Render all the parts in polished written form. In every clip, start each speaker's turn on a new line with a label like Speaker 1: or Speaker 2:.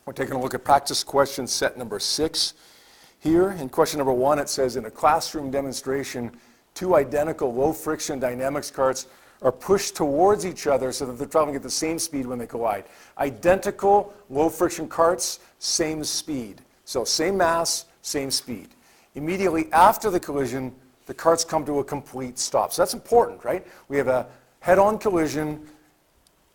Speaker 1: We're taking a look at practice question set number 6 here. In question number 1, it says, in a classroom demonstration, two identical low-friction dynamics carts are pushed towards each other so that they're traveling at the same speed when they collide. Identical low-friction carts, same speed. So same mass, same speed. Immediately after the collision, the carts come to a complete stop. So that's important, right? We have a head-on collision,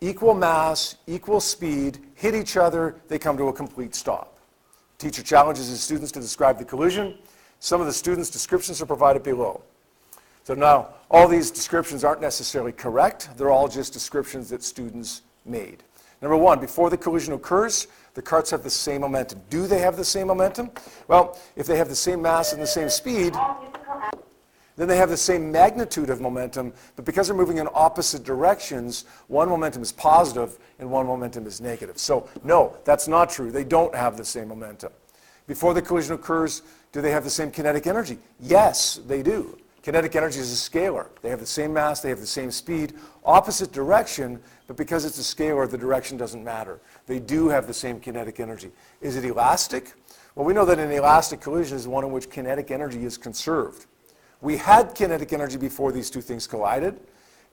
Speaker 1: equal mass, equal speed, hit each other, they come to a complete stop. Teacher challenges his students to describe the collision. Some of the students' descriptions are provided below. So now, all these descriptions aren't necessarily correct. They're all just descriptions that students made. Number 1, before the collision occurs, the carts have the same momentum. Do they have the same momentum? Well, if they have the same mass and the same speed, then they have the same magnitude of momentum, but because they're moving in opposite directions, one momentum is positive and one momentum is negative. So no, that's not true. They don't have the same momentum. Before the collision occurs, do they have the same kinetic energy? Yes, they do. Kinetic energy is a scalar. They have the same mass, they have the same speed, opposite direction, but because it's a scalar, the direction doesn't matter. They do have the same kinetic energy. Is it elastic? Well, we know that an elastic collision is one in which kinetic energy is conserved. We had kinetic energy before these two things collided.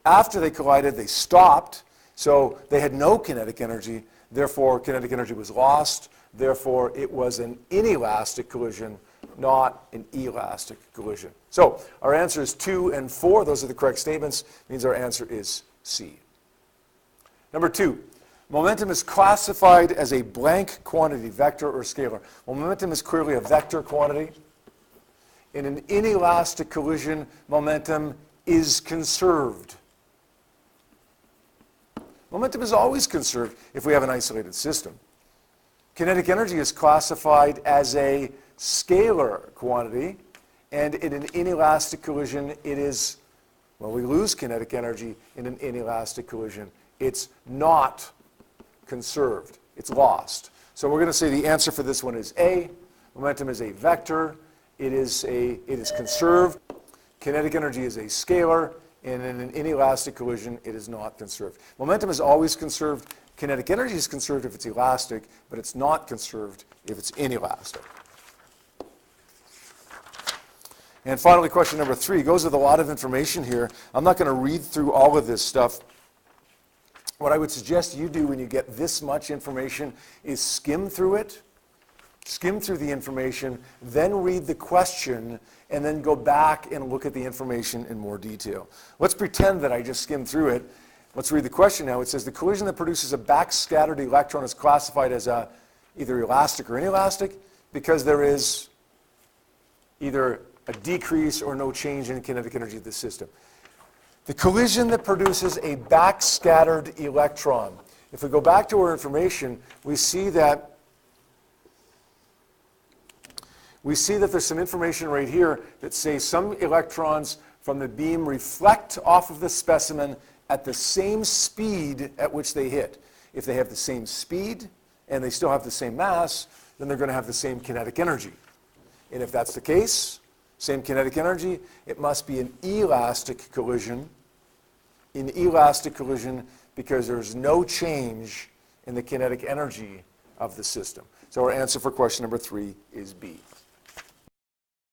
Speaker 1: After they collided, they stopped, so they had no kinetic energy. Therefore, kinetic energy was lost. Therefore, it was an inelastic collision, not an elastic collision. So our answer is 2 and 4. Those are the correct statements. It means our answer is C. Number 2, momentum is classified as a blank quantity, vector or scalar. Well, momentum is clearly a vector quantity. In an inelastic collision, momentum is conserved. Momentum is always conserved if we have an isolated system. Kinetic energy is classified as a scalar quantity, and in an inelastic collision, it is, well, we lose kinetic energy in an inelastic collision. It's not conserved. It's lost. So we're going to say the answer for this one is A. Momentum is a vector. It is conserved. Kinetic energy is a scalar, and in an inelastic collision, it is not conserved. Momentum is always conserved. Kinetic energy is conserved if it's elastic, but it's not conserved if it's inelastic. And finally, question number 3 goes with a lot of information here. I'm not going to read through all of this stuff. What I would suggest you do when you get this much information is skim through it. Skim through the information, then read the question, and then go back and look at the information in more detail. Let's pretend that I just skimmed through it. Let's read the question now. It says, the collision that produces a backscattered electron is classified as either elastic or inelastic because there is either a decrease or no change in kinetic energy of the system. The collision that produces a backscattered electron. If we go back to our information, we see that there's some information right here that say some electrons from the beam reflect off of the specimen at the same speed at which they hit. If they have the same speed and they still have the same mass, then they're going to have the same kinetic energy. And if that's the case, same kinetic energy, it must be an elastic collision. An elastic collision because there's no change in the kinetic energy of the system. So our answer for question number 3 is B.